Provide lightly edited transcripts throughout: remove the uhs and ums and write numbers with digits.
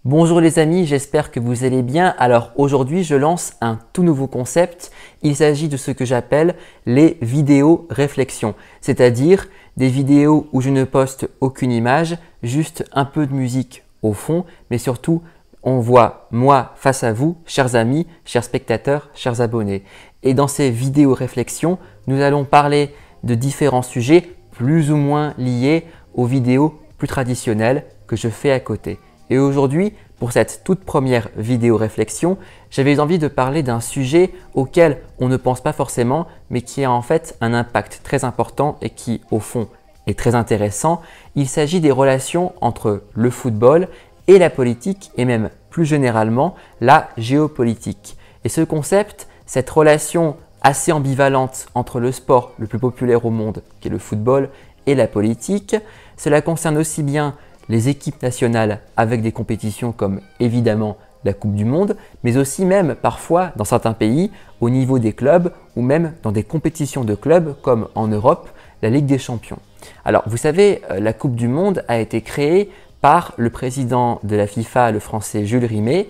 Bonjour les amis, j'espère que vous allez bien. Alors aujourd'hui, je lance un tout nouveau concept. Il s'agit de ce que j'appelle les vidéos réflexions, c'est-à-dire des vidéos où je ne poste aucune image, juste un peu de musique au fond, mais surtout on voit moi face à vous, chers amis, chers spectateurs, chers abonnés. Et dans ces vidéos réflexions, nous allons parler de différents sujets plus ou moins liés aux vidéos plus traditionnelles que je fais à côté. Et aujourd'hui, pour cette toute première vidéo réflexion, j'avais envie de parler d'un sujet auquel on ne pense pas forcément, mais qui a en fait un impact très important et qui, au fond, est très intéressant. Il s'agit des relations entre le football et la politique et même plus généralement la géopolitique. Et ce concept, cette relation assez ambivalente entre le sport le plus populaire au monde, qui est le football, et la politique, cela concerne aussi bien les équipes nationales avec des compétitions comme évidemment la Coupe du Monde, mais aussi même parfois dans certains pays au niveau des clubs ou même dans des compétitions de clubs comme en Europe, la Ligue des Champions. Alors vous savez, la Coupe du Monde a été créée par le président de la FIFA, le français Jules Rimet,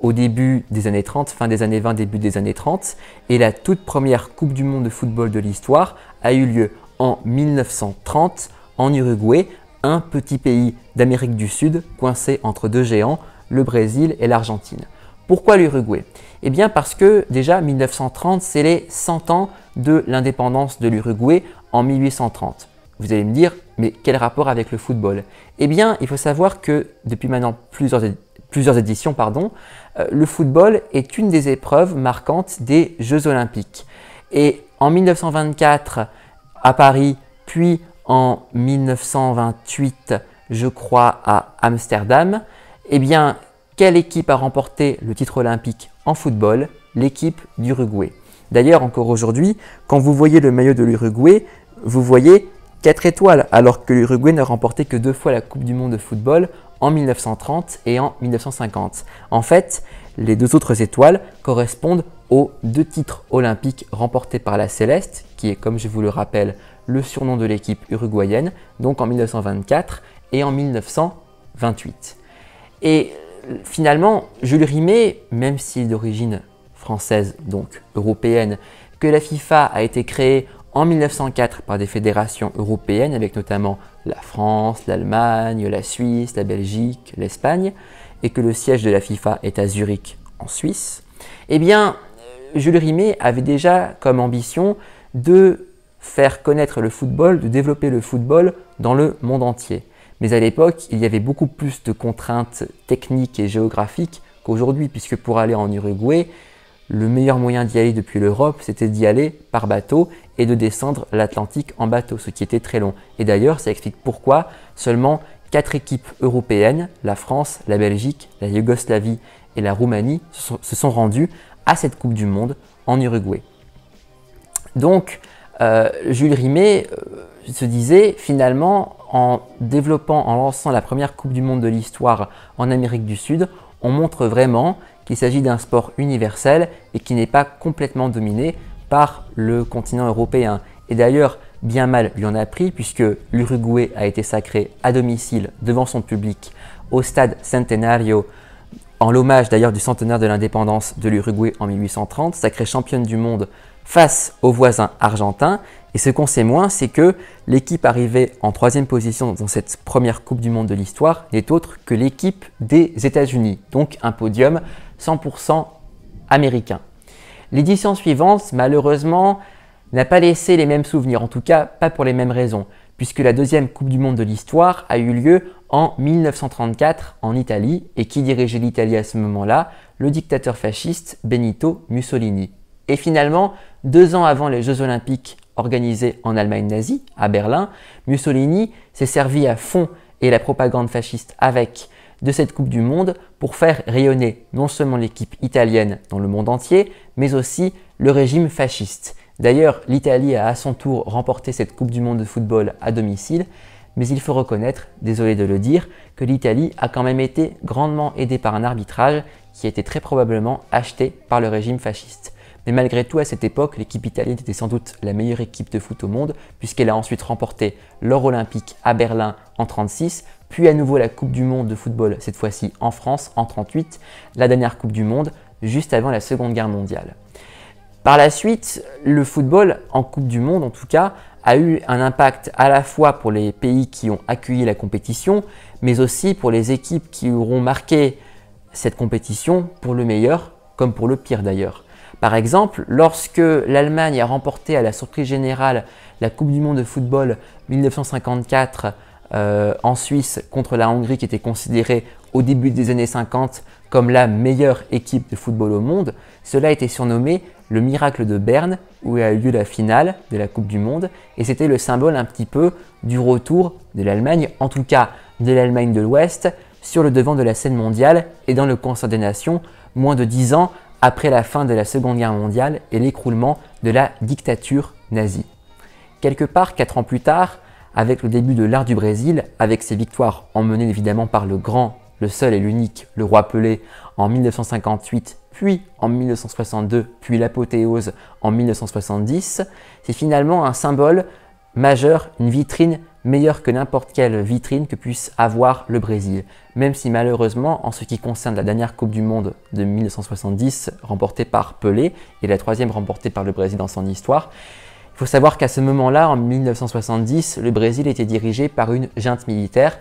au début des années 30, fin des années 20, début des années 30, et la toute première Coupe du Monde de football de l'histoire a eu lieu en 1930 en Uruguay, un petit pays d'Amérique du Sud coincé entre deux géants, le Brésil et l'Argentine. Pourquoi l'Uruguay? Eh bien parce que déjà 1930, c'est les 100 ans de l'indépendance de l'Uruguay en 1830. Vous allez me dire, mais quel rapport avec le football? Eh bien, il faut savoir que depuis maintenant plusieurs éditions, le football est une des épreuves marquantes des Jeux Olympiques. Et en 1924 à Paris, puis en 1928, je crois, à Amsterdam, eh bien, quelle équipe a remporté le titre olympique en football? L'équipe d'Uruguay. D'ailleurs, encore aujourd'hui, quand vous voyez le maillot de l'Uruguay, vous voyez 4 étoiles, alors que l'Uruguay n'a remporté que 2 fois la Coupe du Monde de football en 1930 et en 1950. En fait, les 2 autres étoiles correspondent aux 2 titres olympiques remportés par la Céleste, qui est, comme je vous le rappelle, le surnom de l'équipe uruguayenne, donc en 1924 et en 1928. Et finalement, Jules Rimet, même s'il est d'origine française, donc européenne, que la FIFA a été créée en 1904 par des fédérations européennes, avec notamment la France, l'Allemagne, la Suisse, la Belgique, l'Espagne, et que le siège de la FIFA est à Zurich, en Suisse, eh bien, Jules Rimet avait déjà comme ambition de faire connaître le football, de développer le football dans le monde entier. Mais à l'époque, il y avait beaucoup plus de contraintes techniques et géographiques qu'aujourd'hui, puisque pour aller en Uruguay, le meilleur moyen d'y aller depuis l'Europe, c'était d'y aller par bateau et de descendre l'Atlantique en bateau, ce qui était très long. Et d'ailleurs, ça explique pourquoi seulement 4 équipes européennes, la France, la Belgique, la Yougoslavie et la Roumanie, se sont rendues à cette Coupe du Monde en Uruguay. Donc, Jules Rimet se disait finalement en lançant la première Coupe du Monde de l'histoire en Amérique du Sud, on montre vraiment qu'il s'agit d'un sport universel et qui n'est pas complètement dominé par le continent européen. Et d'ailleurs, bien mal lui en a pris puisque l'Uruguay a été sacré à domicile devant son public au stade Centenario, en l'hommage d'ailleurs du centenaire de l'indépendance de l'Uruguay en 1830, sacrée championne du monde face aux voisins argentins. Et ce qu'on sait moins, c'est que l'équipe arrivée en 3e position dans cette première Coupe du Monde de l'histoire n'est autre que l'équipe des États-Unis, donc un podium 100% américain. L'édition suivante, malheureusement, n'a pas laissé les mêmes souvenirs, en tout cas pas pour les mêmes raisons, puisque la 2e Coupe du Monde de l'histoire a eu lieu en 1934 en Italie, et qui dirigeait l'Italie à ce moment-là? Le dictateur fasciste Benito Mussolini. Et finalement, 2 ans avant les Jeux Olympiques organisés en Allemagne nazie, à Berlin, Mussolini s'est servi à fond et la propagande fasciste avec de cette Coupe du Monde pour faire rayonner non seulement l'équipe italienne dans le monde entier, mais aussi le régime fasciste. D'ailleurs, l'Italie a à son tour remporté cette Coupe du Monde de football à domicile, mais il faut reconnaître, désolé de le dire, que l'Italie a quand même été grandement aidée par un arbitrage qui a été très probablement acheté par le régime fasciste. Mais malgré tout, à cette époque, l'équipe italienne était sans doute la meilleure équipe de foot au monde, puisqu'elle a ensuite remporté l'or olympique à Berlin en 1936, puis à nouveau la Coupe du Monde de football, cette fois-ci en France en 1938, la dernière Coupe du Monde, juste avant la Seconde Guerre mondiale. Par la suite, le football, en Coupe du Monde en tout cas, a eu un impact à la fois pour les pays qui ont accueilli la compétition, mais aussi pour les équipes qui auront marqué cette compétition pour le meilleur, comme pour le pire d'ailleurs. Par exemple, lorsque l'Allemagne a remporté à la surprise générale la Coupe du Monde de football 1954 en Suisse contre la Hongrie, qui était considérée au début des années 50 comme la meilleure équipe de football au monde, cela a été surnommé le miracle de Berne, où a eu lieu la finale de la Coupe du Monde, et c'était le symbole un petit peu du retour de l'Allemagne, en tout cas de l'Allemagne de l'Ouest, sur le devant de la scène mondiale et dans le concert des nations, moins de 10 ans après la fin de la Seconde Guerre mondiale et l'écroulement de la dictature nazie. Quelque part, 4 ans plus tard, avec le début de l'art du Brésil, avec ses victoires emmenées évidemment par le grand, le seul et l'unique, le roi Pelé en 1958, puis en 1962, puis l'apothéose en 1970, c'est finalement un symbole majeur, une vitrine meilleure que n'importe quelle vitrine que puisse avoir le Brésil. Même si malheureusement, en ce qui concerne la dernière Coupe du Monde de 1970, remportée par Pelé, et la troisième remportée par le Brésil dans son histoire, il faut savoir qu'à ce moment-là, en 1970, le Brésil était dirigé par une junte militaire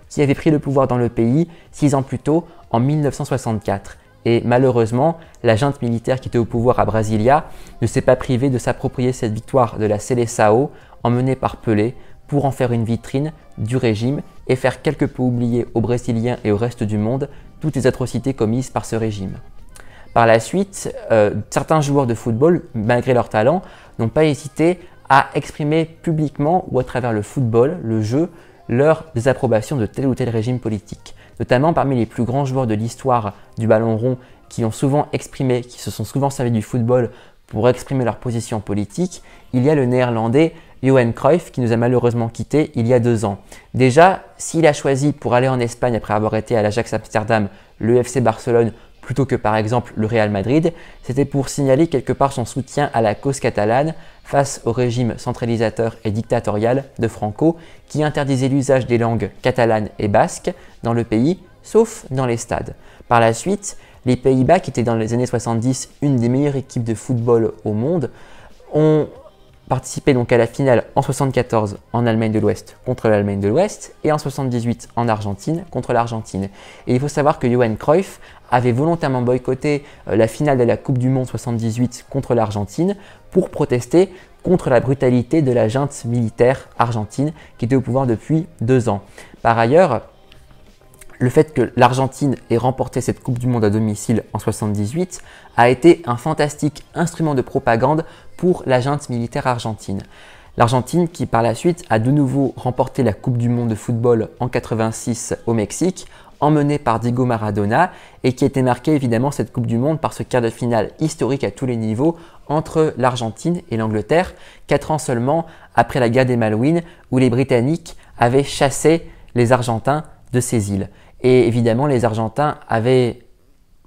qui avait pris le pouvoir dans le pays 6 ans plus tôt, en 1964. Et malheureusement, la junte militaire qui était au pouvoir à Brasilia ne s'est pas privée de s'approprier cette victoire de la Seleção, emmenée par Pelé, pour en faire une vitrine du régime et faire quelque peu oublier aux Brésiliens et au reste du monde toutes les atrocités commises par ce régime. Par la suite, certains joueurs de football, malgré leur talent, n'ont pas hésité à exprimer publiquement ou à travers le football, le jeu, leur désapprobation de tel ou tel régime politique. Notamment parmi les plus grands joueurs de l'histoire du ballon rond qui ont souvent exprimé, qui se sont souvent servis du football pour exprimer leur position politique, il y a le néerlandais Johan Cruyff qui nous a malheureusement quittés il y a 2 ans. Déjà, s'il a choisi pour aller en Espagne après avoir été à l'Ajax Amsterdam, le FC Barcelone, plutôt que par exemple le Real Madrid, c'était pour signaler quelque part son soutien à la cause catalane face au régime centralisateur et dictatorial de Franco qui interdisait l'usage des langues catalanes et basques dans le pays, sauf dans les stades. Par la suite, les Pays-Bas, qui étaient dans les années 70 une des meilleures équipes de football au monde, ont participé donc à la finale en 1974 en Allemagne de l'Ouest contre l'Allemagne de l'Ouest et en 1978 en Argentine contre l'Argentine. Et il faut savoir que Johan Cruyff avait volontairement boycotté la finale de la Coupe du Monde 78 contre l'Argentine pour protester contre la brutalité de la junte militaire argentine qui était au pouvoir depuis 2 ans. Par ailleurs, le fait que l'Argentine ait remporté cette Coupe du Monde à domicile en 1978 a été un fantastique instrument de propagande pour la junte militaire argentine. L'Argentine qui par la suite a de nouveau remporté la Coupe du Monde de football en 1986 au Mexique, emmenée par Diego Maradona et qui a été marquée évidemment cette Coupe du Monde par ce quart de finale historique à tous les niveaux entre l'Argentine et l'Angleterre, 4 ans seulement après la guerre des Malouines où les Britanniques avaient chassé les Argentins de ces îles. Et évidemment, les Argentins avaient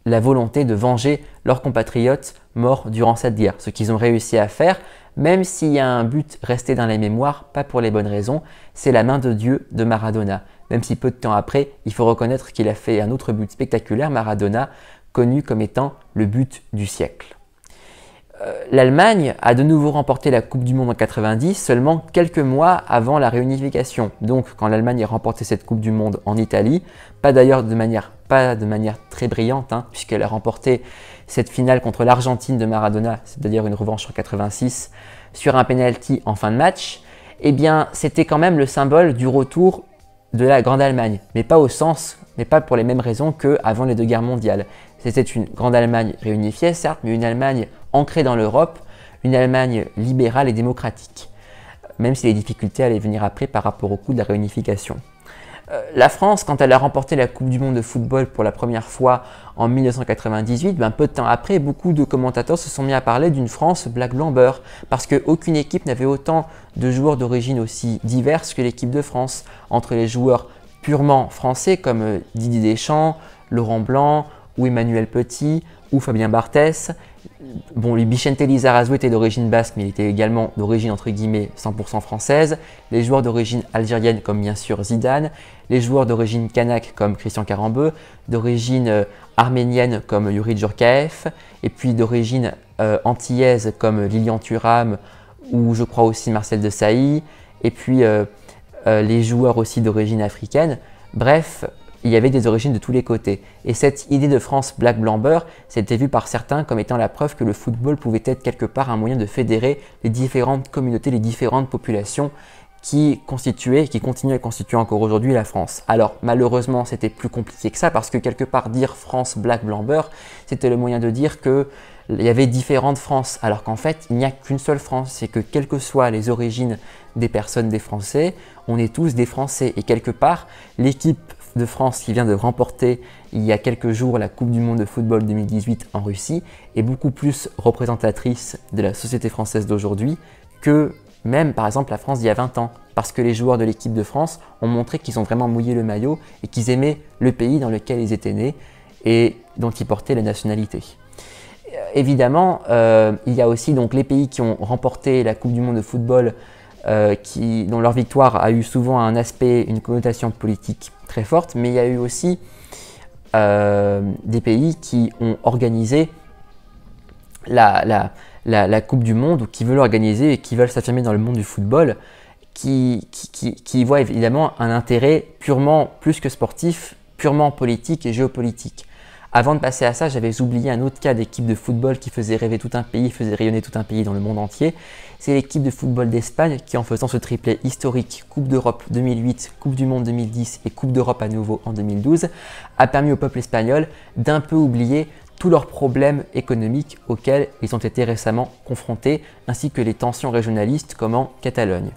la volonté de venger leurs compatriotes morts durant cette guerre, ce qu'ils ont réussi à faire, même s'il y a un but resté dans les mémoires, pas pour les bonnes raisons, c'est la main de Dieu de Maradona. Même si peu de temps après, il faut reconnaître qu'il a fait un autre but spectaculaire, Maradona, connu comme étant le but du siècle. L'Allemagne a de nouveau remporté la Coupe du Monde en 1990, seulement quelques mois avant la réunification. Donc quand l'Allemagne a remporté cette Coupe du Monde en Italie, pas d'ailleurs de manière très brillante, puisqu'elle a remporté cette finale contre l'Argentine de Maradona, c'est-à-dire une revanche en 1986, sur un penalty en fin de match, eh bien c'était quand même le symbole du retour de la Grande Allemagne, mais pas pour les mêmes raisons qu'avant les 2 guerres mondiales. C'était une Grande Allemagne réunifiée, certes, mais une Allemagne ancrée dans l'Europe, une Allemagne libérale et démocratique, même si les difficultés allaient venir après par rapport au coût de la réunification. La France, quand elle a remporté la Coupe du Monde de football pour la première fois en 1998, peu de temps après, beaucoup de commentateurs se sont mis à parler d'une France black blanc beurre, parce qu'aucune équipe n'avait autant de joueurs d'origine aussi diverses que l'équipe de France, entre les joueurs purement français comme Didier Deschamps, Laurent Blanc ou Emmanuel Petit ou Fabien Barthès, Bon, Vicente Lizarazu était d'origine basque, mais il était également d'origine entre guillemets 100% française. Les joueurs d'origine algérienne comme bien sûr Zidane, les joueurs d'origine kanak comme Christian Karembeu, d'origine arménienne comme Yuri Djorkaeff, et puis d'origine antillaise comme Lilian Thuram ou je crois aussi Marcel Desailly, et puis les joueurs aussi d'origine africaine. Bref, il y avait des origines de tous les côtés. Et cette idée de France Black Blanc Beurre, c'était vu par certains comme étant la preuve que le football pouvait être quelque part un moyen de fédérer les différentes communautés, les différentes populations qui constituaient, qui continuent à constituer encore aujourd'hui la France. Alors malheureusement, c'était plus compliqué que ça parce que quelque part dire France Black Blanc Beurre, c'était le moyen de dire que il y avait différentes France, alors qu'en fait, il n'y a qu'une seule France. C'est que quelles que soient les origines des personnes, des Français, on est tous des Français. Et quelque part, l'équipe de France qui vient de remporter il y a quelques jours la Coupe du Monde de football 2018 en Russie est beaucoup plus représentatrice de la société française d'aujourd'hui que même par exemple la France d'il y a 20 ans. Parce que les joueurs de l'équipe de France ont montré qu'ils ont vraiment mouillé le maillot et qu'ils aimaient le pays dans lequel ils étaient nés et dont ils portaient la nationalité. Évidemment, il y a aussi donc les pays qui ont remporté la Coupe du Monde de football dont leur victoire a eu souvent un aspect, une connotation politique très forte, mais il y a eu aussi des pays qui ont organisé la Coupe du Monde ou qui veulent l'organiser et qui veulent s'affirmer dans le monde du football, qui voient évidemment un intérêt purement, plus que sportif, purement politique et géopolitique. Avant de passer à ça, j'avais oublié un autre cas d'équipe de football qui faisait rêver tout un pays, faisait rayonner tout un pays dans le monde entier. C'est l'équipe de football d'Espagne qui, en faisant ce triplet historique Coupe d'Europe 2008, Coupe du Monde 2010 et Coupe d'Europe à nouveau en 2012, a permis au peuple espagnol d'un peu oublier tous leurs problèmes économiques auxquels ils ont été récemment confrontés, ainsi que les tensions régionalistes comme en Catalogne,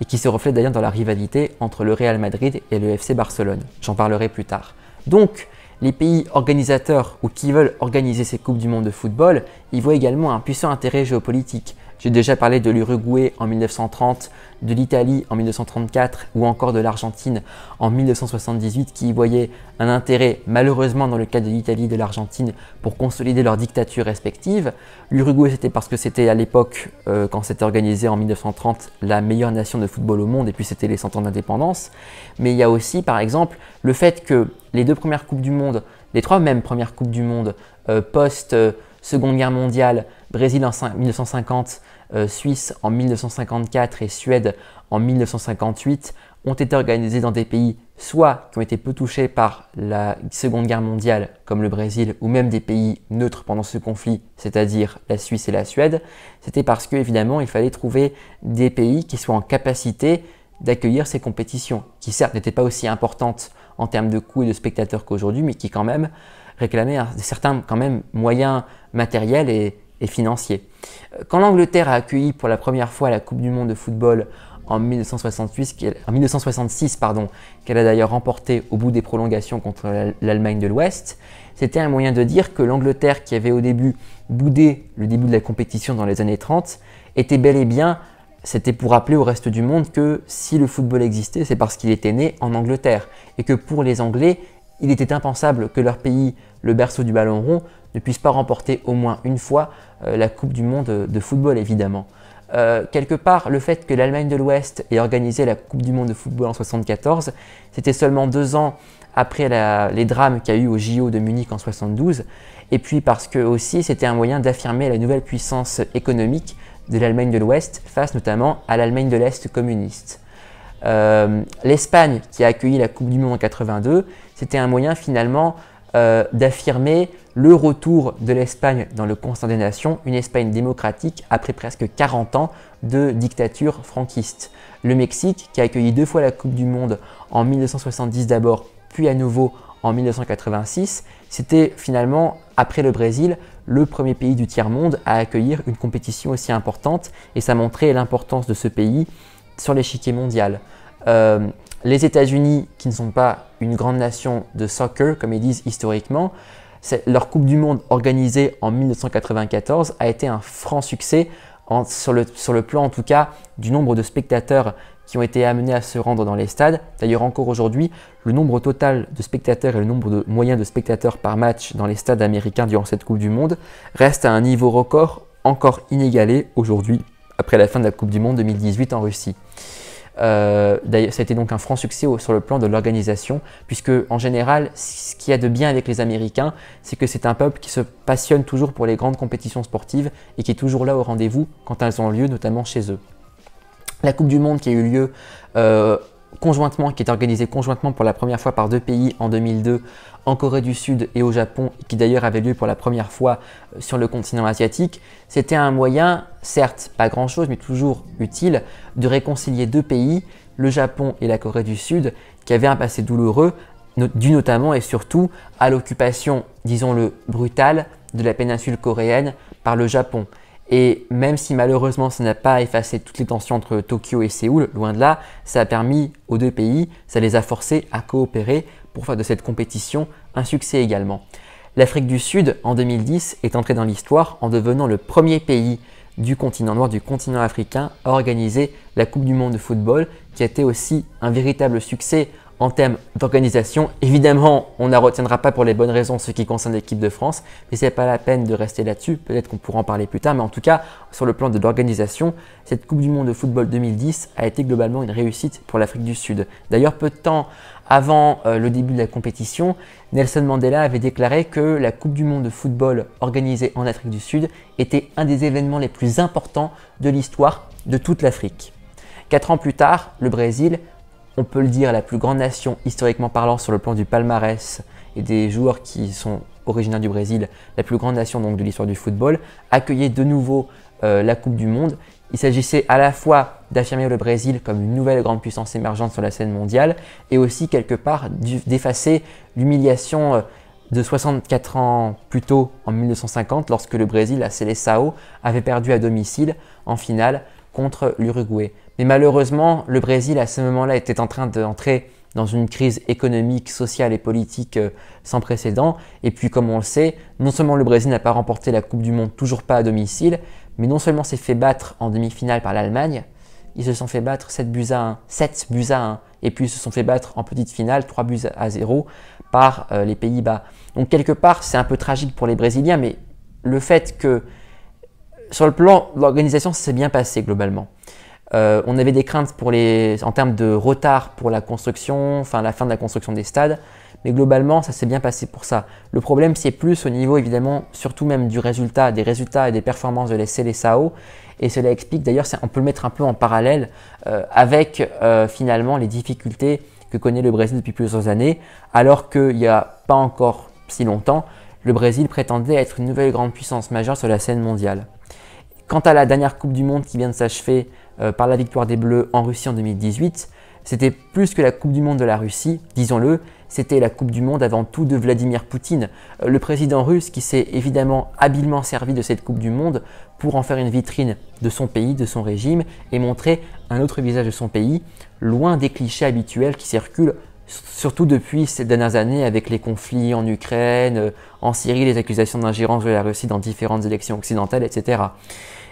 et qui se reflètent d'ailleurs dans la rivalité entre le Real Madrid et le FC Barcelone. J'en parlerai plus tard. Donc, les pays organisateurs ou qui veulent organiser ces Coupes du Monde de football, ils voient également un puissant intérêt géopolitique. J'ai déjà parlé de l'Uruguay en 1930, de l'Italie en 1934 ou encore de l'Argentine en 1978 qui y voyaient un intérêt, malheureusement dans le cas de l'Italie et de l'Argentine, pour consolider leurs dictatures respectives. L'Uruguay, c'était parce que c'était à l'époque, quand c'était organisé en 1930, la meilleure nation de football au monde et puis c'était les 100 ans d'indépendance. Mais il y a aussi par exemple le fait que les deux premières Coupes du Monde, les trois mêmes premières Coupes du Monde post-Seconde Guerre mondiale, Brésil en 1950, Suisse en 1954 et Suède en 1958 ont été organisés dans des pays soit qui ont été peu touchés par la Seconde Guerre mondiale comme le Brésil ou même des pays neutres pendant ce conflit, c'est-à-dire la Suisse et la Suède. C'était parce qu'évidemment il fallait trouver des pays qui soient en capacité d'accueillir ces compétitions, qui certes n'étaient pas aussi importantes en termes de coûts et de spectateurs qu'aujourd'hui, mais qui quand même réclamaient certains quand même moyens matériels et financiers. Quand l'Angleterre a accueilli pour la première fois la Coupe du Monde de football en 1966, qu'elle a d'ailleurs remporté au bout des prolongations contre l'Allemagne de l'Ouest, c'était un moyen de dire que l'Angleterre, qui avait au début boudé le début de la compétition dans les années 30, était bel et bien, c'était pour rappeler au reste du monde que si le football existait, c'est parce qu'il était né en Angleterre et que pour les Anglais, il était impensable que leur pays, le berceau du ballon rond, ne puisse pas remporter au moins une fois la Coupe du Monde de football, évidemment. Quelque part, le fait que l'Allemagne de l'Ouest ait organisé la Coupe du Monde de football en 1974, c'était seulement 2 ans après les drames qu'il y a eu au JO de Munich en 1972, et puis parce que aussi c'était un moyen d'affirmer la nouvelle puissance économique de l'Allemagne de l'Ouest face notamment à l'Allemagne de l'Est communiste. L'Espagne qui a accueilli la Coupe du Monde en 1982, c'était un moyen finalement d'affirmer le retour de l'Espagne dans le concert des nations, une Espagne démocratique après presque 40 ans de dictature franquiste. Le Mexique qui a accueilli 2 fois la Coupe du Monde en 1970 d'abord, puis à nouveau en 1986, c'était finalement, après le Brésil, le premier pays du tiers-monde à accueillir une compétition aussi importante et ça montrait l'importance de ce pays sur l'échiquier mondial. Les États-Unis, qui ne sont pas une grande nation de soccer, comme ils disent historiquement, leur Coupe du Monde organisée en 1994 a été un franc succès sur le plan en tout cas du nombre de spectateurs qui ont été amenés à se rendre dans les stades. D'ailleurs, encore aujourd'hui, le nombre total de spectateurs et le nombre moyen de spectateurs par match dans les stades américains durant cette Coupe du Monde reste à un niveau record encore inégalé aujourd'hui, après la fin de la Coupe du Monde 2018 en Russie. D'ailleurs, ça a été donc un franc succès sur le plan de l'organisation, puisque en général, ce qu'il y a de bien avec les Américains, c'est que c'est un peuple qui se passionne toujours pour les grandes compétitions sportives et qui est toujours là au rendez-vous quand elles ont lieu, notamment chez eux. La Coupe du Monde qui a eu lieu conjointement, qui est organisée conjointement pour la première fois par deux pays en 2002, en Corée du Sud et au Japon, qui d'ailleurs avait lieu pour la première fois sur le continent asiatique, c'était un moyen, certes pas grand-chose, mais toujours utile, de réconcilier deux pays, le Japon et la Corée du Sud, qui avaient un passé douloureux, dû notamment et surtout à l'occupation, disons-le, brutale de la péninsule coréenne par le Japon. Et même si malheureusement ça n'a pas effacé toutes les tensions entre Tokyo et Séoul, loin de là, ça a permis aux deux pays, ça les a forcés à coopérer pour faire de cette compétition un succès également. L'Afrique du Sud, en 2010, est entrée dans l'histoire en devenant le premier pays du continent noir, du continent africain, à organiser la Coupe du Monde de football, qui a été aussi un véritable succès en termes d'organisation. Évidemment, on ne la retiendra pas pour les bonnes raisons ce qui concerne l'équipe de France, mais ce n'est pas la peine de rester là-dessus, peut-être qu'on pourra en parler plus tard, mais en tout cas, sur le plan de l'organisation, cette Coupe du Monde de football 2010 a été globalement une réussite pour l'Afrique du Sud. D'ailleurs, peu de temps avant le début de la compétition, Nelson Mandela avait déclaré que la Coupe du Monde de football organisée en Afrique du Sud était un des événements les plus importants de l'histoire de toute l'Afrique. 4 ans plus tard, le Brésil, on peut le dire, la plus grande nation historiquement parlant sur le plan du palmarès et des joueurs qui sont originaires du Brésil, la plus grande nation donc de l'histoire du football, accueillait de nouveau la Coupe du Monde. Il s'agissait à la fois d'affirmer le Brésil comme une nouvelle grande puissance émergente sur la scène mondiale et aussi quelque part d'effacer l'humiliation de 64 ans plus tôt, en 1950, lorsque le Brésil, à Seleção, avait perdu à domicile en finale contre l'Uruguay. Mais malheureusement, le Brésil, à ce moment-là, était en train d'entrer dans une crise économique, sociale et politique sans précédent. Et puis, comme on le sait, non seulement le Brésil n'a pas remporté la Coupe du Monde, toujours pas à domicile, mais non seulement s'est fait battre en demi-finale par l'Allemagne, ils se sont fait battre 7 buts à 1, et puis ils se sont fait battre en petite finale 3 buts à 0 par les Pays-Bas. Donc quelque part, c'est un peu tragique pour les Brésiliens, mais le fait que sur le plan de l'organisation, ça s'est bien passé globalement. On avait des craintes en termes de retard pour la construction, enfin la fin de la construction des stades, mais globalement ça s'est bien passé pour ça. Le problème c'est plus au niveau évidemment, surtout même des résultats et des performances de la Seleção, et cela explique d'ailleurs, on peut le mettre un peu en parallèle avec finalement les difficultés que connaît le Brésil depuis plusieurs années, alors qu'il n'y a pas encore si longtemps, le Brésil prétendait être une nouvelle grande puissance majeure sur la scène mondiale. Quant à la dernière Coupe du Monde qui vient de s'achever par la victoire des Bleus en Russie en 2018, c'était plus que la Coupe du Monde de la Russie, disons-le, c'était la Coupe du Monde avant tout de Vladimir Poutine, le président russe qui s'est évidemment habilement servi de cette Coupe du Monde pour en faire une vitrine de son pays, de son régime, et montrer un autre visage de son pays, loin des clichés habituels qui circulent, surtout depuis ces dernières années avec les conflits en Ukraine, en Syrie, les accusations d'ingérence de la Russie dans différentes élections occidentales, etc.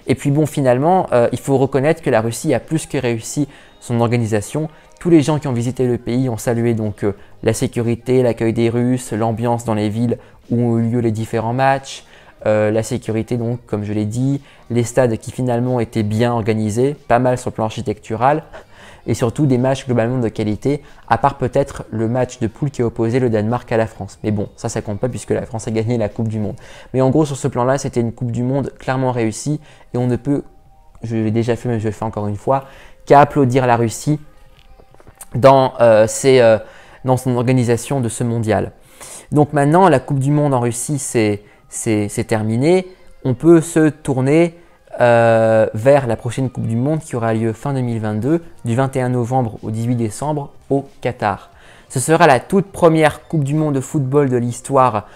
Et puis bon, finalement, il faut reconnaître que la Russie a plus que réussi son organisation. Tous les gens qui ont visité le pays ont salué donc la sécurité, l'accueil des Russes, l'ambiance dans les villes où ont eu lieu les différents matchs, la sécurité donc, comme je l'ai dit, les stades qui finalement étaient bien organisés, pas mal sur le plan architectural, et surtout des matchs globalement de qualité, à part peut-être le match de poule qui a opposé le Danemark à la France. Mais bon, ça compte pas puisque la France a gagné la Coupe du Monde. Mais en gros, sur ce plan-là, c'était une Coupe du Monde clairement réussie et on ne peut, je l'ai déjà fait mais je le fais encore une fois, qu'à applaudir la Russie dans son organisation de ce mondial. Donc maintenant, la Coupe du Monde en Russie, c'est terminé. On peut se tourner vers la prochaine Coupe du Monde qui aura lieu fin 2022, du 21 novembre au 18 décembre au Qatar. Ce sera la toute première Coupe du Monde de football de l'histoire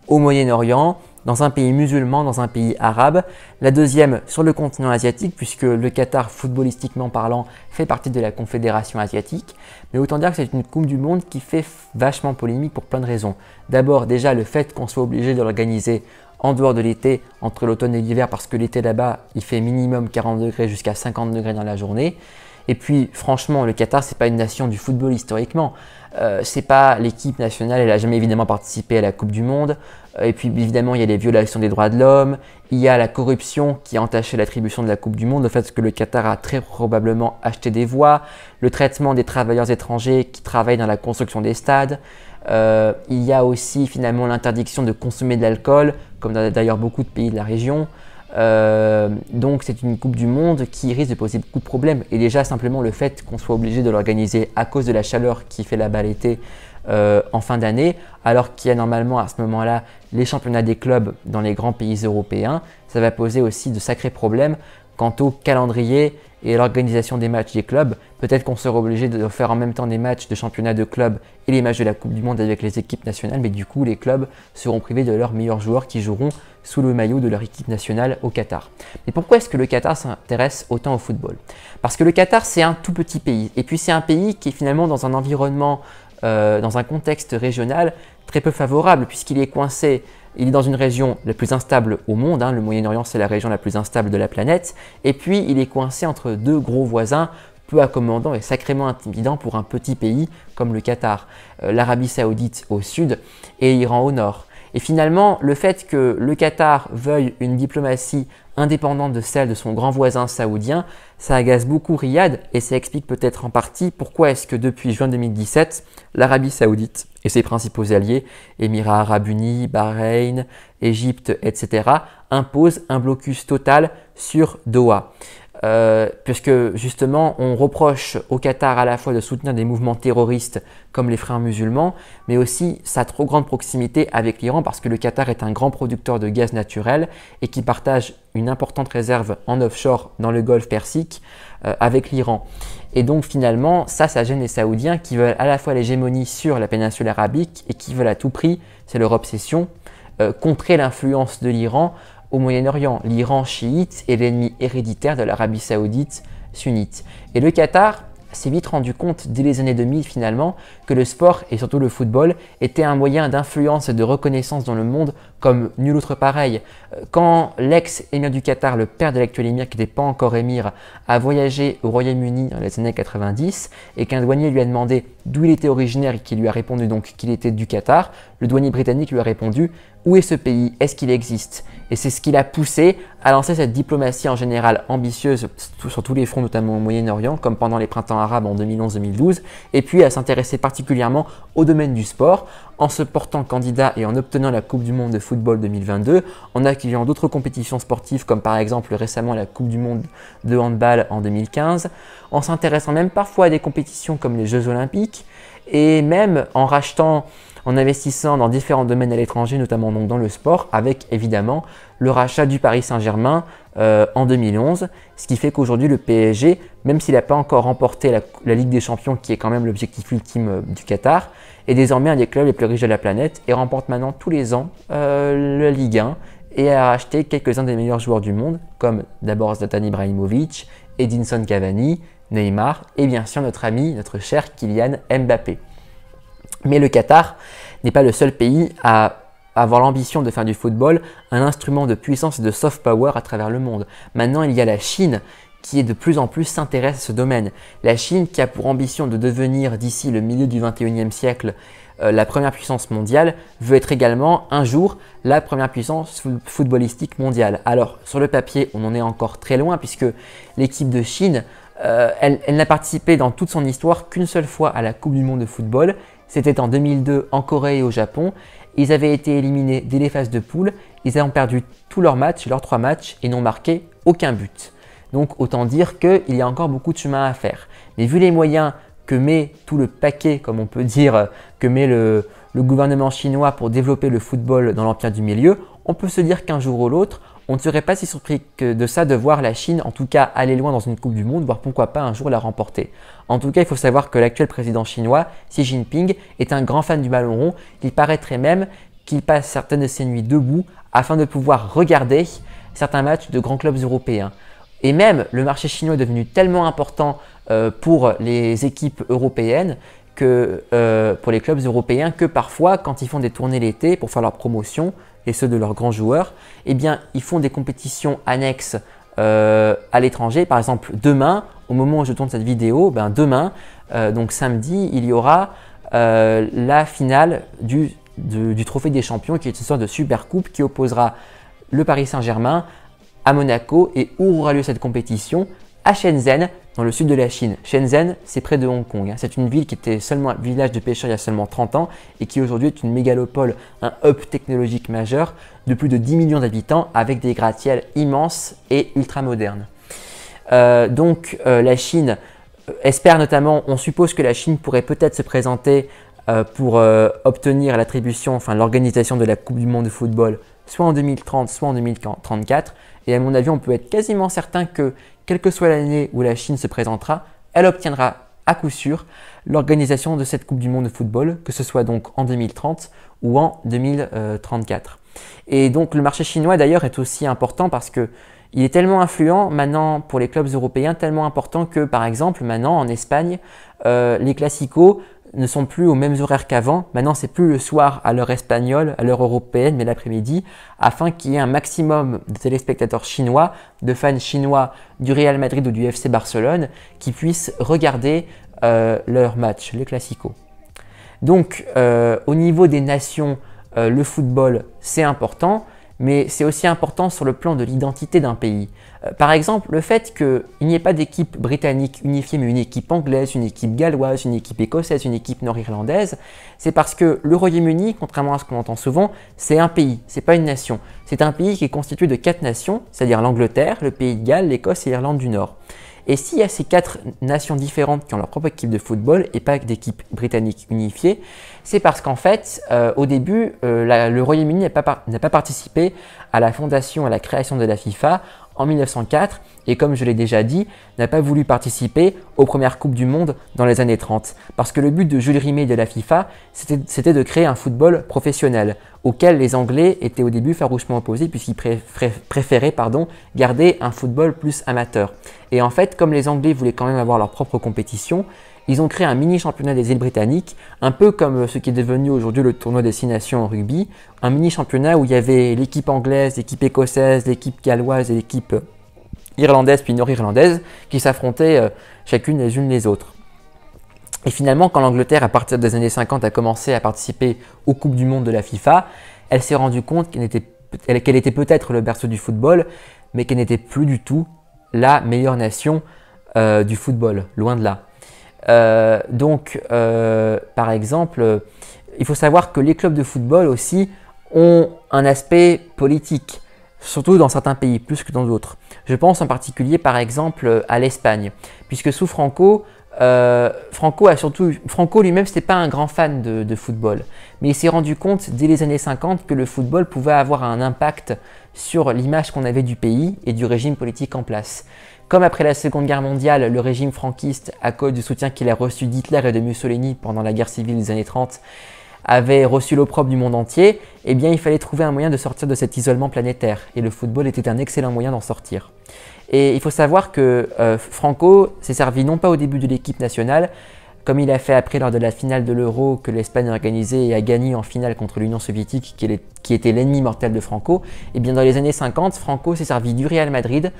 au Moyen-Orient, dans un pays musulman, dans un pays arabe. La deuxième sur le continent asiatique, puisque le Qatar, footballistiquement parlant, fait partie de la Confédération asiatique. Mais autant dire que c'est une Coupe du Monde qui fait vachement polémique pour plein de raisons. D'abord, déjà, le fait qu'on soit obligé de l'organiser en dehors de l'été, entre l'automne et l'hiver, parce que l'été là-bas, il fait minimum 40 degrés jusqu'à 50 degrés dans la journée. Et puis franchement, le Qatar, c'est pas une nation du football historiquement. C'est pas l'équipe nationale, elle a jamais évidemment participé à la Coupe du Monde. Et puis évidemment, il y a les violations des droits de l'homme, il y a la corruption qui a entaché l'attribution de la Coupe du Monde, le fait que le Qatar a très probablement acheté des voix, le traitement des travailleurs étrangers qui travaillent dans la construction des stades. Il y a aussi finalement l'interdiction de consommer de l'alcool, comme dans d'ailleurs beaucoup de pays de la région. Donc c'est une Coupe du Monde qui risque de poser beaucoup de problèmes. Et déjà simplement le fait qu'on soit obligé de l'organiser à cause de la chaleur qui fait là-bas l'été en fin d'année, alors qu'il y a normalement à ce moment-là les championnats des clubs dans les grands pays européens, ça va poser aussi de sacrés problèmes quant au calendrier et l'organisation des matchs des clubs. Peut-être qu'on sera obligé de faire en même temps des matchs de championnat de clubs et les matchs de la Coupe du Monde avec les équipes nationales, mais du coup les clubs seront privés de leurs meilleurs joueurs qui joueront sous le maillot de leur équipe nationale au Qatar. Mais pourquoi est-ce que le Qatar s'intéresse autant au football? Parce que le Qatar, c'est un tout petit pays, et puis c'est un pays qui est finalement dans un environnement, dans un contexte régional très peu favorable, puisqu'il est coincé. Il est dans une région la plus instable au monde, le Moyen-Orient c'est la région la plus instable de la planète, et puis il est coincé entre deux gros voisins peu accommodants et sacrément intimidants pour un petit pays comme le Qatar, l'Arabie Saoudite au sud et l'Iran au nord. Et finalement, le fait que le Qatar veuille une diplomatie indépendante de celle de son grand voisin saoudien, ça agace beaucoup Riyad et ça explique peut-être en partie pourquoi est-ce que depuis juin 2017, l'Arabie Saoudite et ses principaux alliés, Émirats Arabes Unis, Bahreïn, Égypte, etc., imposent un blocus total sur Doha. Puisque justement on reproche au Qatar à la fois de soutenir des mouvements terroristes comme les Frères musulmans, mais aussi sa trop grande proximité avec l'Iran parce que le Qatar est un grand producteur de gaz naturel et qui partage une importante réserve en offshore dans le golfe Persique avec l'Iran. Et donc finalement ça gêne les Saoudiens qui veulent à la fois l'hégémonie sur la péninsule arabique et qui veulent à tout prix, c'est leur obsession, contrer l'influence de l'Iran au Moyen-Orient. L'Iran chiite est l'ennemi héréditaire de l'Arabie Saoudite sunnite. Et le Qatar s'est vite rendu compte dès les années 2000 finalement que le sport et surtout le football était un moyen d'influence et de reconnaissance dans le monde comme nul autre pareil. Quand l'ex-émir du Qatar, le père de l'actuel émir qui n'était pas encore émir, a voyagé au Royaume-Uni dans les années 90 et qu'un douanier lui a demandé d'où il était originaire et qu'il lui a répondu donc qu'il était du Qatar, le douanier britannique lui a répondu « Où est ce pays? Est-ce qu'il existe ?» Et c'est ce qui l'a poussé à lancer cette diplomatie en général ambitieuse sur tous les fronts, notamment au Moyen-Orient, comme pendant les printemps arabes en 2011-2012, et puis à s'intéresser particulièrement au domaine du sport, en se portant candidat et en obtenant la Coupe du Monde de football 2022, en accueillant d'autres compétitions sportives comme par exemple récemment la Coupe du Monde de handball en 2015, en s'intéressant même parfois à des compétitions comme les Jeux Olympiques, et même en rachetant, en investissant dans différents domaines à l'étranger, notamment donc dans le sport, avec évidemment le rachat du Paris Saint-Germain en 2011, ce qui fait qu'aujourd'hui le PSG, même s'il n'a pas encore remporté la Ligue des Champions, qui est quand même l'objectif ultime du Qatar, est désormais un des clubs les plus riches de la planète et remporte maintenant tous les ans la Ligue 1 et a racheté quelques-uns des meilleurs joueurs du monde, comme d'abord Zlatan Ibrahimovic, Edinson Cavani, Neymar et bien sûr notre ami, notre cher Kylian Mbappé. Mais le Qatar n'est pas le seul pays à avoir l'ambition de faire du football un instrument de puissance et de soft power à travers le monde. Maintenant, il y a la Chine qui de plus en plus s'intéresse à ce domaine. La Chine qui a pour ambition de devenir d'ici le milieu du 21e siècle la première puissance mondiale, veut être également un jour la première puissance footballistique mondiale. Alors sur le papier, on en est encore très loin puisque l'équipe de Chine, elle n'a participé dans toute son histoire qu'une seule fois à la Coupe du Monde de football. C'était en 2002 en Corée et au Japon. Ils avaient été éliminés dès les phases de poule. Ils ont perdu tous leurs matchs, leurs 3 matchs et n'ont marqué aucun but. Donc autant dire qu'il y a encore beaucoup de chemin à faire. Mais vu les moyens que met tout le paquet, comme on peut dire, que met le gouvernement chinois pour développer le football dans l'empire du milieu, on peut se dire qu'un jour ou l'autre, on ne serait pas si surpris que de ça de voir la Chine en tout cas aller loin dans une Coupe du Monde, voire pourquoi pas un jour la remporter. En tout cas, il faut savoir que l'actuel président chinois, Xi Jinping, est un grand fan du ballon rond. Il paraîtrait même qu'il passe certaines de ses nuits debout afin de pouvoir regarder certains matchs de grands clubs européens. Et même, le marché chinois est devenu tellement important pour les équipes européennes que pour les clubs européens que parfois, quand ils font des tournées l'été pour faire leur promotion et ceux de leurs grands joueurs, eh bien, ils font des compétitions annexes à l'étranger. Par exemple, demain, au moment où je tourne cette vidéo, demain, donc samedi, il y aura la finale du Trophée des Champions, qui est une sorte de super coupe qui opposera le Paris Saint-Germain à Monaco. Et où aura lieu cette compétition? À Shenzhen, dans le sud de la Chine. Shenzhen, c'est près de Hong Kong. C'est une ville qui était seulement un village de pêcheurs il y a seulement 30 ans et qui aujourd'hui est une mégalopole, un hub technologique majeur de plus de 10 millions d'habitants avec des gratte-ciels immenses et ultra modernes. La Chine espère notamment, on suppose que la Chine pourrait peut-être se présenter pour obtenir l'attribution, enfin l'organisation de la Coupe du Monde de football, soit en 2030, soit en 2034. Et à mon avis, on peut être quasiment certain que, quelle que soit l'année où la Chine se présentera, elle obtiendra à coup sûr l'organisation de cette Coupe du Monde de football, que ce soit donc en 2030 ou en 2034. Et donc le marché chinois d'ailleurs est aussi important parce que il est tellement influent maintenant pour les clubs européens, tellement important que par exemple maintenant en Espagne, les classicos ne sont plus aux mêmes horaires qu'avant. Maintenant, c'est plus le soir à l'heure espagnole, à l'heure européenne, mais l'après-midi, afin qu'il y ait un maximum de téléspectateurs chinois, de fans chinois du Real Madrid ou du FC Barcelone, qui puissent regarder leurs matchs, les classicos. Donc, au niveau des nations, le football, c'est important, mais c'est aussi important sur le plan de l'identité d'un pays. Par exemple, le fait qu'il n'y ait pas d'équipe britannique unifiée, mais une équipe anglaise, une équipe galloise, une équipe écossaise, une équipe nord-irlandaise, c'est parce que le Royaume-Uni, contrairement à ce qu'on entend souvent, c'est un pays, c'est pas une nation. C'est un pays qui est constitué de 4 nations, c'est-à-dire l'Angleterre, le Pays de Galles, l'Écosse et l'Irlande du Nord. Et s'il y a ces 4 nations différentes qui ont leur propre équipe de football et pas d'équipe britannique unifiée, c'est parce qu'en fait, au début, le Royaume-Uni n'a pas participé à la fondation, à la création de la FIFA en 1904 et comme je l'ai déjà dit, n'a pas voulu participer aux premières Coupes du Monde dans les années 30. Parce que le but de Jules Rimet de la FIFA, c'était de créer un football professionnel auquel les Anglais étaient au début farouchement opposés puisqu'ils préféraient garder un football plus amateur. Et en fait, comme les Anglais voulaient quand même avoir leur propre compétition, ils ont créé un mini-championnat des îles britanniques, un peu comme ce qui est devenu aujourd'hui le tournoi des 6 nations en rugby, un mini-championnat où il y avait l'équipe anglaise, l'équipe écossaise, l'équipe galloise et l'équipe irlandaise puis nord-irlandaise qui s'affrontaient chacune les unes les autres. Et finalement, quand l'Angleterre, à partir des années 50, a commencé à participer aux Coupes du Monde de la FIFA, elle s'est rendue compte qu'elle était peut-être le berceau du football, mais qu'elle n'était plus du tout la meilleure nation du football, loin de là. Par exemple, il faut savoir que les clubs de football aussi ont un aspect politique, surtout dans certains pays, plus que dans d'autres. Je pense en particulier par exemple à l'Espagne, puisque sous Franco, Franco lui-même n'était pas un grand fan de football, mais il s'est rendu compte dès les années 50 que le football pouvait avoir un impact sur l'image qu'on avait du pays et du régime politique en place. Comme après la Seconde Guerre mondiale, le régime franquiste, à cause du soutien qu'il a reçu d'Hitler et de Mussolini pendant la guerre civile des années 30, avait reçu l'opprobre du monde entier, eh bien il fallait trouver un moyen de sortir de cet isolement planétaire. Et le football était un excellent moyen d'en sortir. Et il faut savoir que Franco s'est servi non pas au début de l'équipe nationale, comme il a fait après lors de la finale de l'Euro que l'Espagne a organisée et a gagné en finale contre l'Union soviétique qui était l'ennemi mortel de Franco, et bien dans les années 50, Franco s'est servi du Real Madrid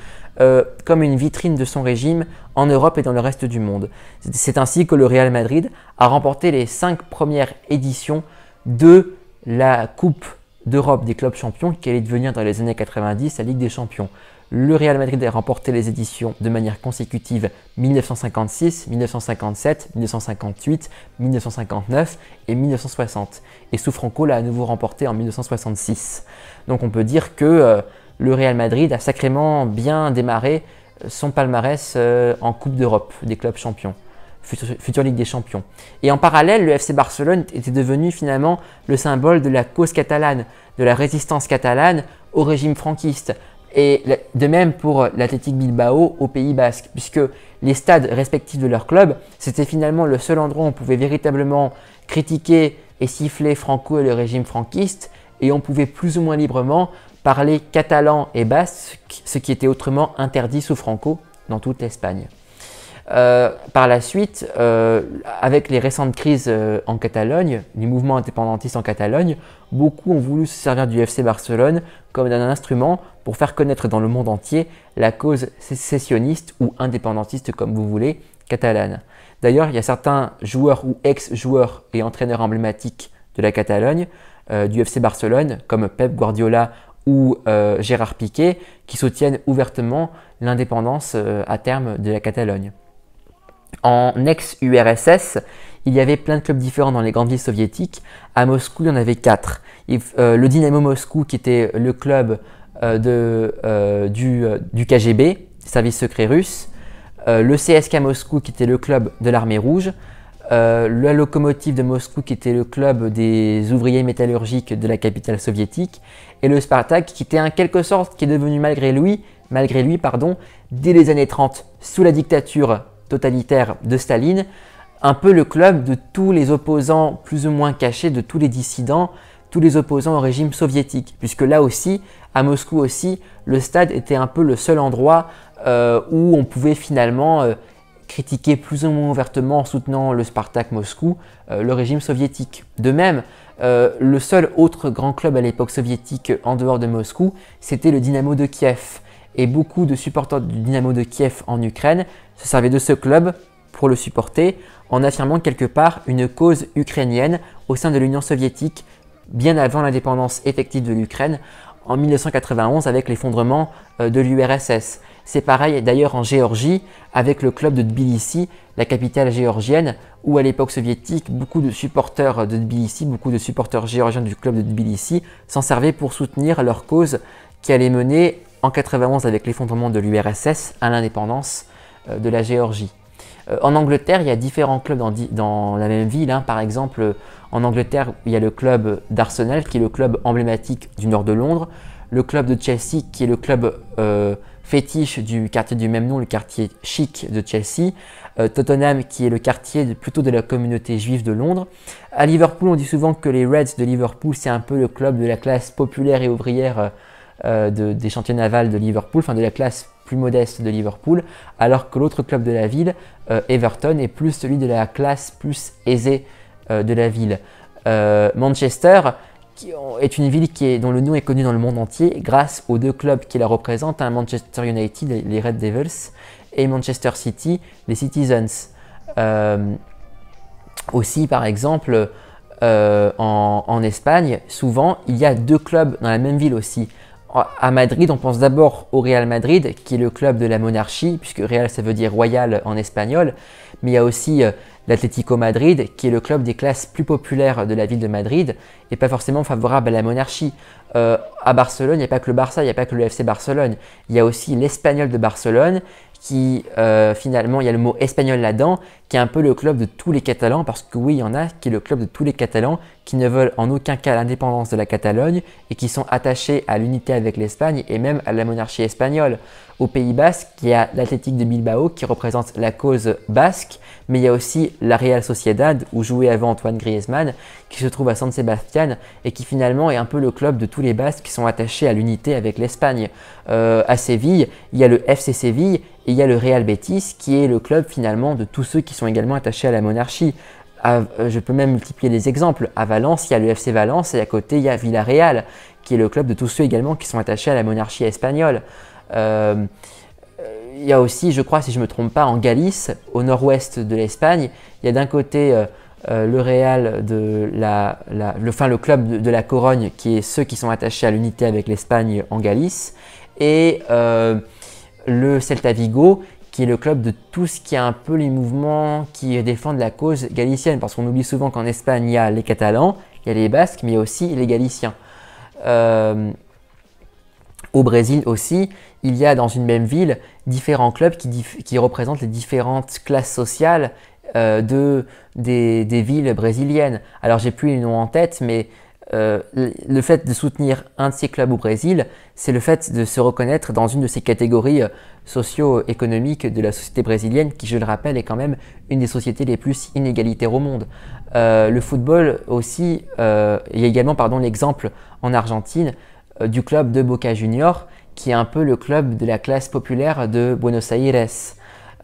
comme une vitrine de son régime en Europe et dans le reste du monde. C'est ainsi que le Real Madrid a remporté les 5 premières éditions de la Coupe d'Europe des clubs champions qui allait devenir dans les années 90 la Ligue des champions. Le Real Madrid a remporté les éditions de manière consécutive 1956, 1957, 1958, 1959 et 1960. Et sous Franco l'a à nouveau remporté en 1966. Donc on peut dire que le Real Madrid a sacrément bien démarré son palmarès en Coupe d'Europe des clubs champions, future Ligue des champions. Et en parallèle, le FC Barcelone était devenu finalement le symbole de la cause catalane, de la résistance catalane au régime franquiste. Et de même pour l'Athletic Bilbao au Pays Basque, puisque les stades respectifs de leurs clubs, c'était finalement le seul endroit où on pouvait véritablement critiquer et siffler Franco et le régime franquiste, et on pouvait plus ou moins librement parler catalan et basque, ce qui était autrement interdit sous Franco dans toute l'Espagne. Par la suite, avec les récentes crises en Catalogne, du mouvement indépendantiste en Catalogne, beaucoup ont voulu se servir du FC Barcelone comme d'un instrument pour faire connaître dans le monde entier la cause sécessionniste ou indépendantiste, comme vous voulez, catalane. D'ailleurs, il y a certains joueurs ou ex-joueurs et entraîneurs emblématiques de la Catalogne, du FC Barcelone, comme Pep Guardiola ou Gérard Piqué, qui soutiennent ouvertement l'indépendance à terme de la Catalogne. En ex-URSS, il y avait plein de clubs différents dans les grandes villes soviétiques. À Moscou, il y en avait 4. Le Dynamo Moscou, qui était le club du KGB, service secret russe. Le CSKA Moscou, qui était le club de l'armée rouge. Le Lokomotiv de Moscou, qui était le club des ouvriers métallurgiques de la capitale soviétique. Et le Spartak, qui était en quelque sorte, qui est devenu malgré lui, dès les années 30, sous la dictature totalitaire de Staline, un peu le club de tous les opposants plus ou moins cachés, de tous les dissidents, tous les opposants au régime soviétique. Puisque là aussi, à Moscou aussi, le stade était un peu le seul endroit où on pouvait finalement critiquer plus ou moins ouvertement en soutenant le Spartak Moscou, le régime soviétique. De même, le seul autre grand club à l'époque soviétique en dehors de Moscou, c'était le Dynamo de Kiev. Et beaucoup de supporters du Dynamo de Kiev en Ukraine se servaient de ce club pour le supporter en affirmant quelque part une cause ukrainienne au sein de l'Union soviétique bien avant l'indépendance effective de l'Ukraine en 1991 avec l'effondrement de l'URSS. C'est pareil d'ailleurs en Géorgie avec le club de Tbilissi, la capitale géorgienne, où à l'époque soviétique, beaucoup de supporters de Tbilissi, beaucoup de supporters géorgiens du club de Tbilissi s'en servaient pour soutenir leur cause qui allait mener en 91 avec l'effondrement de l'URSS à l'indépendance de la Géorgie. En Angleterre, il y a différents clubs dans la même ville. Par exemple, en Angleterre, il y a le club d'Arsenal, qui est le club emblématique du nord de Londres, le club de Chelsea, qui est le club fétiche du quartier du même nom, le quartier chic de Chelsea, Tottenham, qui est le quartier plutôt de la communauté juive de Londres. À Liverpool, on dit souvent que les Reds de Liverpool, c'est un peu le club de la classe populaire et ouvrière des chantiers navals de Liverpool, enfin de la classe plus modeste de Liverpool, alors que l'autre club de la ville, Everton, est plus celui de la classe plus aisée de la ville. Manchester est une ville dont le nom est connu dans le monde entier grâce aux deux clubs qui la représentent, Manchester United, les Red Devils, et Manchester City, les Citizens. Aussi, par exemple, en Espagne, souvent, il y a deux clubs dans la même ville aussi. À Madrid, on pense d'abord au Real Madrid, qui est le club de la monarchie, puisque Real, ça veut dire royal en espagnol. Mais il y a aussi l'Atlético Madrid, qui est le club des classes plus populaires de la ville de Madrid, et pas forcément favorable à la monarchie. À Barcelone, il n'y a pas que le Barça, il n'y a pas que le FC Barcelone. Il y a aussi l'Espagnol de Barcelone, qui finalement, il y a le mot espagnol là-dedans, qui est un peu le club de tous les Catalans, parce que oui, il y en a qui est le club de tous les Catalans, qui ne veulent en aucun cas l'indépendance de la Catalogne, et qui sont attachés à l'unité avec l'Espagne, et même à la monarchie espagnole. Au Pays Basque, il y a l'Athletic de Bilbao, qui représente la cause basque, mais il y a aussi la Real Sociedad, où jouait avant Antoine Griezmann, qui se trouve à San Sebastián, et qui finalement est un peu le club de tous les Basques qui sont attachés à l'unité avec l'Espagne. À Séville, il y a le FC Séville, et il y a le Real Betis, qui est le club finalement de tous ceux qui sont également attachés à la monarchie. Je peux même multiplier les exemples. À Valence, il y a le FC Valence, et à côté, il y a Villarreal, qui est le club de tous ceux également qui sont attachés à la monarchie espagnole. Il y a aussi, je crois, si je ne me trompe pas, en Galice, au nord-ouest de l'Espagne, il y a d'un côté le Real le club de la Corogne, qui est ceux qui sont attachés à l'unité avec l'Espagne en Galice, et le Celta Vigo, qui est le club de tout ce qui est un peu les mouvements qui défendent la cause galicienne, parce qu'on oublie souvent qu'en Espagne, il y a les Catalans, il y a les Basques, mais il y a aussi les Galiciens. Au Brésil aussi, il y a dans une même ville différents clubs qui représentent les différentes classes sociales des villes brésiliennes. Alors, j'ai plus les noms en tête, mais le fait de soutenir un de ces clubs au Brésil, c'est le fait de se reconnaître dans une de ces catégories socio-économiques de la société brésilienne, qui, je le rappelle, est quand même une des sociétés les plus inégalitaires au monde. Le football aussi, il y a également l'exemple en Argentine du club de Boca Juniors, qui est un peu le club de la classe populaire de Buenos Aires.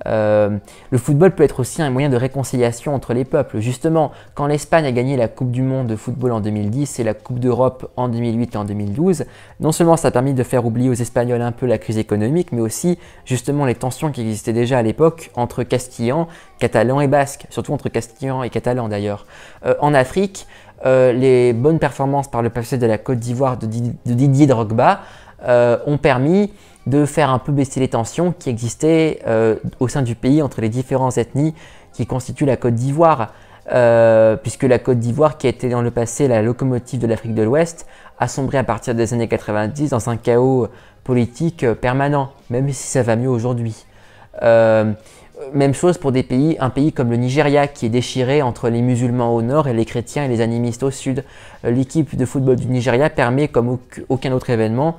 Le football peut être aussi un moyen de réconciliation entre les peuples. Justement, quand l'Espagne a gagné la Coupe du Monde de football en 2010 et la Coupe d'Europe en 2008 et en 2012, non seulement ça a permis de faire oublier aux Espagnols un peu la crise économique, mais aussi justement les tensions qui existaient déjà à l'époque entre Castillans, Catalans et Basques, surtout entre Castillans et Catalans d'ailleurs. En Afrique, les bonnes performances par le passé de la Côte d'Ivoire de Didier Drogba ont permis de faire un peu baisser les tensions qui existaient au sein du pays entre les différentes ethnies qui constituent la Côte d'Ivoire. Puisque la Côte d'Ivoire, qui a été dans le passé la locomotive de l'Afrique de l'Ouest, a sombré à partir des années 90 dans un chaos politique permanent, même si ça va mieux aujourd'hui. Même chose pour un pays comme le Nigeria qui est déchiré entre les musulmans au nord et les chrétiens et les animistes au sud. L'équipe de football du Nigeria permet, comme aucun autre événement,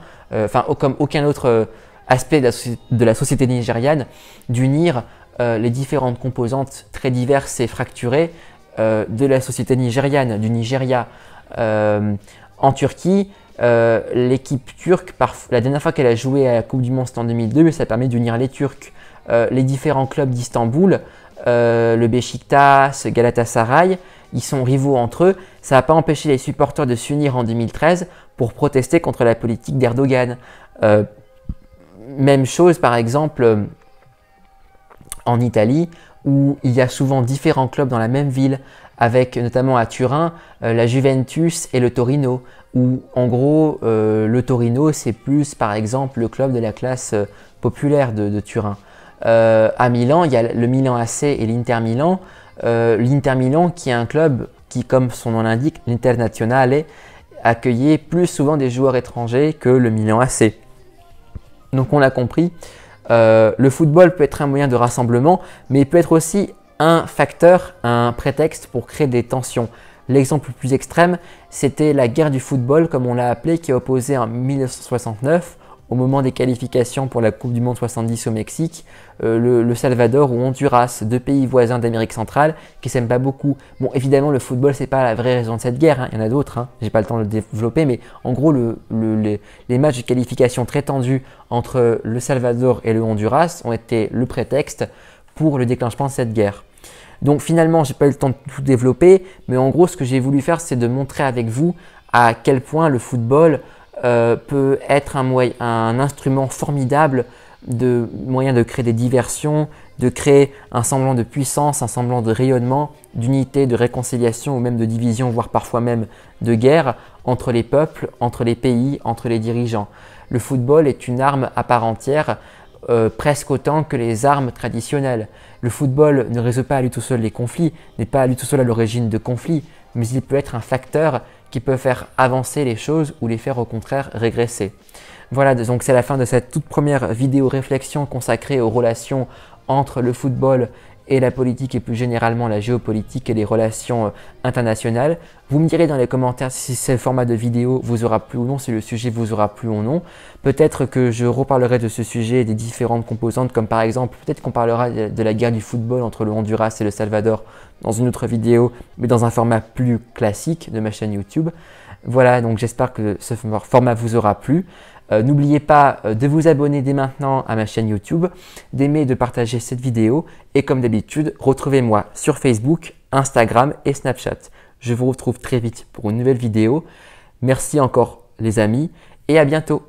comme aucun autre aspect de la société nigériane, d'unir les différentes composantes très diverses et fracturées de la société nigériane, du Nigeria. En Turquie, l'équipe turque, la dernière fois qu'elle a joué à la Coupe du Monde en 2002, ça permet d'unir les Turcs. Les différents clubs d'Istanbul, le Beşiktaş, Galatasaray, ils sont rivaux entre eux. Ça n'a pas empêché les supporters de s'unir en 2013 pour protester contre la politique d'Erdogan. Même chose par exemple en Italie où il y a souvent différents clubs dans la même ville, avec notamment à Turin la Juventus et le Torino, où en gros le Torino c'est plus par exemple le club de la classe populaire de Turin. À Milan, il y a le Milan AC et l'Inter Milan. L'Inter Milan qui est un club qui, comme son nom l'indique, l'Internazionale, accueillait plus souvent des joueurs étrangers que le Milan AC. Donc on l'a compris, le football peut être un moyen de rassemblement, mais il peut être aussi un facteur, un prétexte pour créer des tensions. L'exemple le plus extrême, c'était la guerre du football, comme on l'a appelé, qui a opposé en 1969 au moment des qualifications pour la Coupe du Monde 70 au Mexique, le Salvador ou Honduras, deux pays voisins d'Amérique centrale qui s'aiment pas beaucoup. Bon, évidemment, le football, c'est pas la vraie raison de cette guerre, hein. Il y en a d'autres, hein. J'ai pas le temps de le développer, mais en gros, les matchs de qualification très tendus entre le Salvador et le Honduras ont été le prétexte pour le déclenchement de cette guerre. Donc finalement, j'ai pas eu le temps de tout développer, mais en gros, ce que j'ai voulu faire, c'est de montrer avec vous à quel point le football peut être un instrument formidable de moyen de créer des diversions, de créer un semblant de puissance, un semblant de rayonnement, d'unité, de réconciliation ou même de division, voire parfois même de guerre entre les peuples, entre les pays, entre les dirigeants. Le football est une arme à part entière, presque autant que les armes traditionnelles. Le football ne résout pas à lui tout seul les conflits, n'est pas à lui tout seul à l'origine de conflits, mais il peut être un facteur qui peut faire avancer les choses ou les faire au contraire régresser. Voilà, donc c'est la fin de cette toute première vidéo réflexion consacrée aux relations entre le football et la politique et plus généralement la géopolitique et les relations internationales. Vous me direz dans les commentaires si ce format de vidéo vous aura plu ou non, si le sujet vous aura plu ou non. Peut-être que je reparlerai de ce sujet et des différentes composantes, comme par exemple, peut-être qu'on parlera de la guerre du football entre le Honduras et le Salvador dans une autre vidéo, mais dans un format plus classique de ma chaîne YouTube. Voilà, donc j'espère que ce format vous aura plu. N'oubliez pas de vous abonner dès maintenant à ma chaîne YouTube, d'aimer et de partager cette vidéo et comme d'habitude, retrouvez-moi sur Facebook, Instagram et Snapchat. Je vous retrouve très vite pour une nouvelle vidéo. Merci encore les amis et à bientôt.